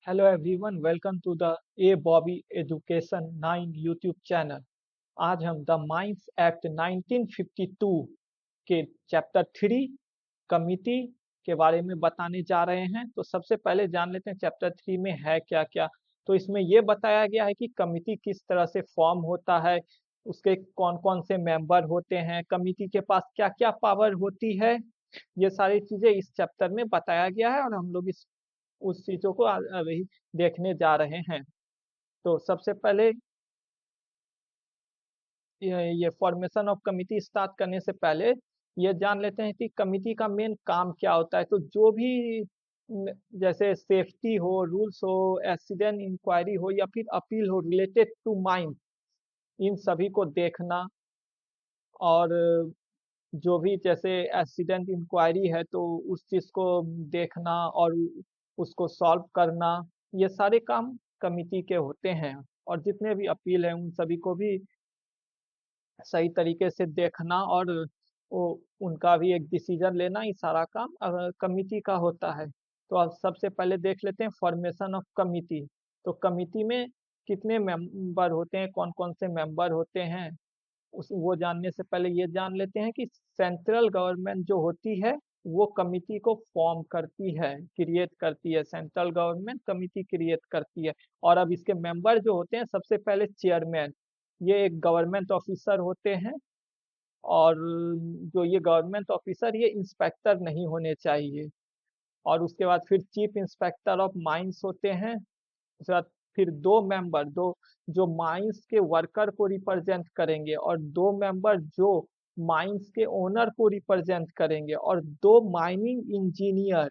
Hello everyone, welcome to the A Bobby Education 9 YouTube channel. आज हम the mines act 1952 के chapter 3 committee के बारे में बताने जा रहे हैं। तो सबसे पहले जान लेते हैं चैप्टर 3 में है क्या क्या। तो इसमें यह बताया गया है कि कमिटी किस तरह से फॉर्म होता है, उसके कौन कौन से मेंबर होते हैं, कमिटी के पास क्या क्या पावर होती है। ये सारी चीजें इस चैप्टर में बताया गया है और हम लोग इस उस चीजों को अभी देखने जा रहे हैं। तो सबसे पहले ये फॉर्मेशन ऑफ कमिटी स्टार्ट करने से पहले ये जान लेते हैं कि कमिटी का मेन काम क्या होता है। तो जो भी जैसे सेफ्टी हो, रूल्स हो, एक्सीडेंट इंक्वायरी हो या फिर अपील हो रिलेटेड टू माइन, इन सभी को देखना। और जो भी जैसे एक्सीडेंट इंक्वायरी है तो उस चीज को देखना और उसको सॉल्व करना, ये सारे काम कमिटी के होते हैं। और जितने भी अपील हैं उन सभी को भी सही तरीके से देखना और वो उनका भी एक डिसीजन लेना, ये सारा काम कमिटी का होता है। तो अब सबसे पहले देख लेते हैं फॉर्मेशन ऑफ कमिटी। तो कमिटी में कितने मेंबर होते हैं, कौन कौन से मेंबर होते हैं, उस वो जानने से पहले ये जान लेते हैं कि सेंट्रल गवर्नमेंट जो होती है वो कमिटी को फॉर्म करती है, क्रिएट करती है। सेंट्रल गवर्नमेंट कमिटी क्रिएट करती है। और अब इसके मेंबर जो होते हैं, सबसे पहले चेयरमैन, ये एक गवर्नमेंट ऑफिसर होते हैं। और जो ये गवर्नमेंट ऑफिसर, ये इंस्पेक्टर नहीं होने चाहिए। और उसके बाद फिर चीफ इंस्पेक्टर ऑफ माइंस होते हैं। उसके बाद फिर दो मेंबर, दो जो माइंस के वर्कर को रिप्रेजेंट करेंगे, और दो मेंबर जो माइंस के ओनर को रिप्रेजेंट करेंगे, और दो माइनिंग इंजीनियर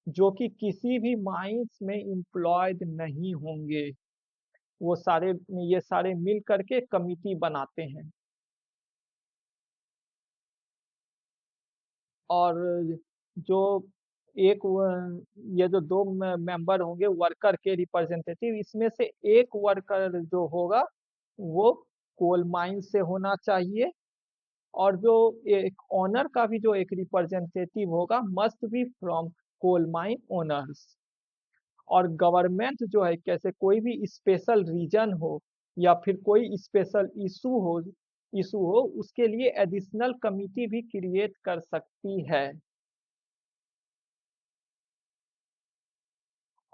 जो कि किसी भी माइंस में एम्प्लॉयड नहीं होंगे। वो सारे, ये सारे मिल करके कमिटी बनाते हैं। और जो ये जो दो मेंबर होंगे वर्कर के रिप्रेजेंटेटिव, इसमें से एक वर्कर जो होगा वो कोल माइन से होना चाहिए। और जो एक ओनर का भी जो एक रिप्रेजेंटेटिव होगा must be from coal mine owners. और गवर्नमेंट जो है, कैसे कोई भी स्पेशल रीजन हो या फिर कोई स्पेशल इशू हो उसके लिए एडिशनल कमिटी भी क्रिएट कर सकती है।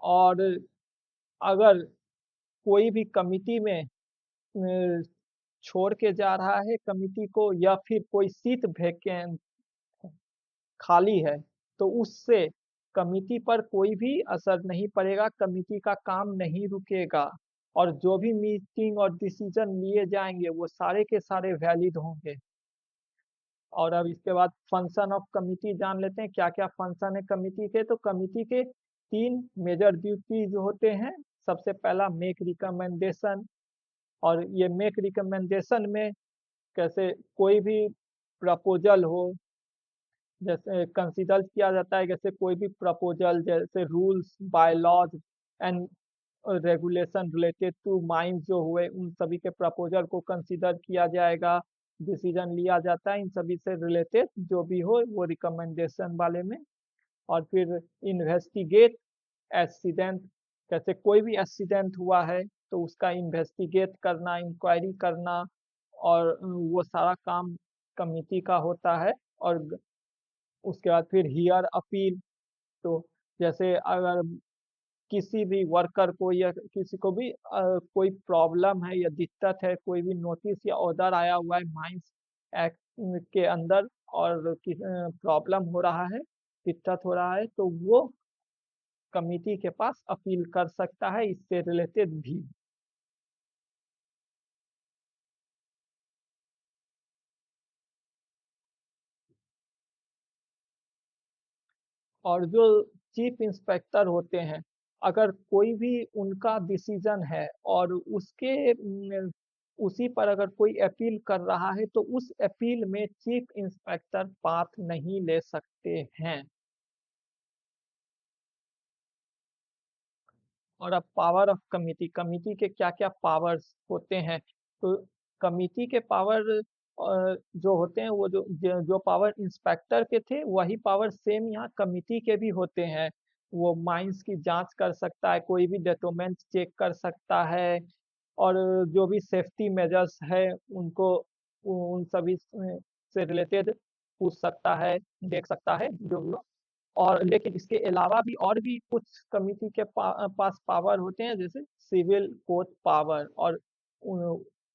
और अगर कोई भी कमिटी में छोड़ के जा रहा है कमिटी को, या फिर कोई सीट वैकेंट खाली है, तो उससे कमिटी पर कोई भी असर नहीं पड़ेगा, कमिटी का काम नहीं रुकेगा। और जो भी मीटिंग और डिसीजन लिए जाएंगे वो सारे के सारे वैलिड होंगे। और अब इसके बाद फंक्शन ऑफ कमिटी जान लेते हैं, क्या क्या फंक्शन है कमिटी के। तो कमिटी के तीन मेजर ड्यूटीज होते हैं। सबसे पहला मेक रिकमेंडेशन। और ये मेक रिकमेंडेशन में कैसे कोई भी प्रपोजल हो, जैसे कंसिडर किया जाता है, जैसे कोई भी प्रपोजल जैसे rules bylaws and regulation related to mines जो हुए, उन सभी के प्रपोजल को कंसिडर किया जाएगा, डिसीजन लिया जाता है इन सभी से रिलेटेड जो भी हो वो रिकमेंडेशन वाले में। और फिर इन्वेस्टिगेट एक्सीडेंट, जैसे कोई भी एक्सीडेंट हुआ है तो उसका इन्वेस्टिगेट करना, इंक्वायरी करना, और वो सारा काम कमिटी का होता है। और उसके बाद फिर हियर अपील। तो जैसे अगर किसी भी वर्कर को या किसी को भी कोई प्रॉब्लम है या दिक्कत है, कोई भी नोटिस या ऑर्डर आया हुआ है माइंस एक्ट के अंदर, और प्रॉब्लम हो रहा है, दिक्कत हो रहा है, तो वो कमिटी के पास अपील कर सकता है इससे रिलेटेड भी। और जो चीफ इंस्पेक्टर होते हैं, अगर कोई भी उनका डिसीजन है और उसी पर अगर कोई अपील कर रहा है तो उस अपील में चीफ इंस्पेक्टर पार्ट नहीं ले सकते हैं। और अब पावर ऑफ कमिटी, कमिटी के क्या क्या पावर्स होते हैं। तो कमिटी के पावर जो होते हैं, वो जो पावर इंस्पेक्टर के थे वही पावर सेम यहाँ कमिटी के भी होते हैं। वो माइंस की जांच कर सकता है, कोई भी डॉक्यूमेंट चेक कर सकता है, और जो भी सेफ्टी मेजर्स है उनको उन सभी से रिलेटेड पूछ सकता है, देख सकता है जो भी हो। और लेकिन इसके अलावा भी और भी कुछ कमिटी के पास पावर होते हैं, जैसे सिविल कोर्ट पावर, और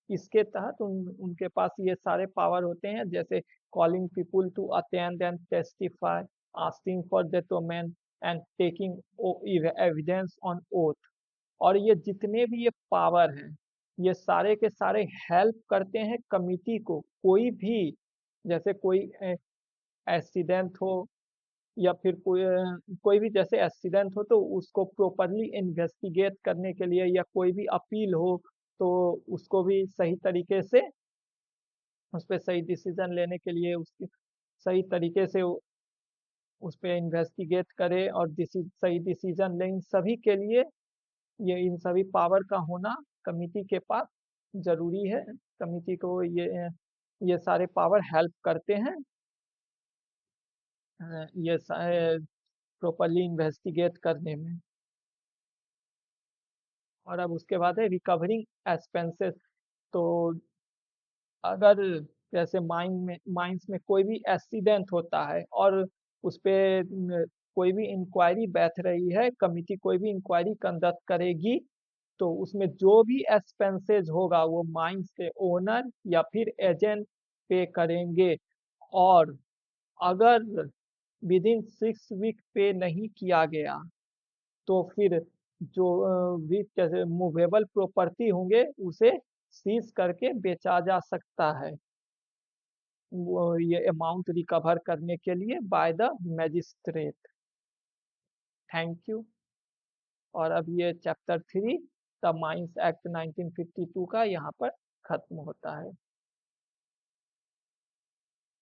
इसके तहत उनके पास ये सारे पावर होते हैं, जैसे calling people to attend and testify, asking for document and taking evidence on oath. और ये जितने भी ये पावर हैं, ये सारे के सारे हेल्प करते हैं कमिटी को, कोई भी जैसे कोई एक्सीडेंट हो, या फिर कोई भी जैसे एक्सीडेंट हो तो उसको प्रॉपरली इन्वेस्टिगेट करने के लिए, या कोई भी अपील हो तो उसको भी सही तरीके से, उस पर सही डिसीजन लेने के लिए, उसकी सही तरीके से उस पर इन्वेस्टिगेट करे और सही डिसीजन ले। इन सभी के लिए ये इन सभी पावर का होना कमिटी के पास जरूरी है। कमिटी को ये सारे पावर हेल्प करते हैं ये प्रॉपरली इन्वेस्टिगेट करने में। और अब उसके बाद है रिकवरिंग एक्सपेंसेस। तो अगर जैसे माइंस में कोई भी एक्सीडेंट होता है और उस पे कोई भी इंक्वायरी बैठ रही है, कमिटी कोई भी इंक्वायरी कंडक्ट करेगी, तो उसमें जो भी एक्सपेंसेस होगा वो माइंस के ओनर या फिर एजेंट पे करेंगे। और अगर विदिन 6 वीक पे नहीं किया गया तो फिर जो भी जैसे मूवेबल प्रॉपर्टी होंगे उसे सीज करके बेचा जा सकता है, वो ये अमाउंट रिकवर करने के लिए by the magistrate. Thank you. और अब ये चैप्टर 3 द माइंस एक्ट 1952 का यहाँ पर खत्म होता है।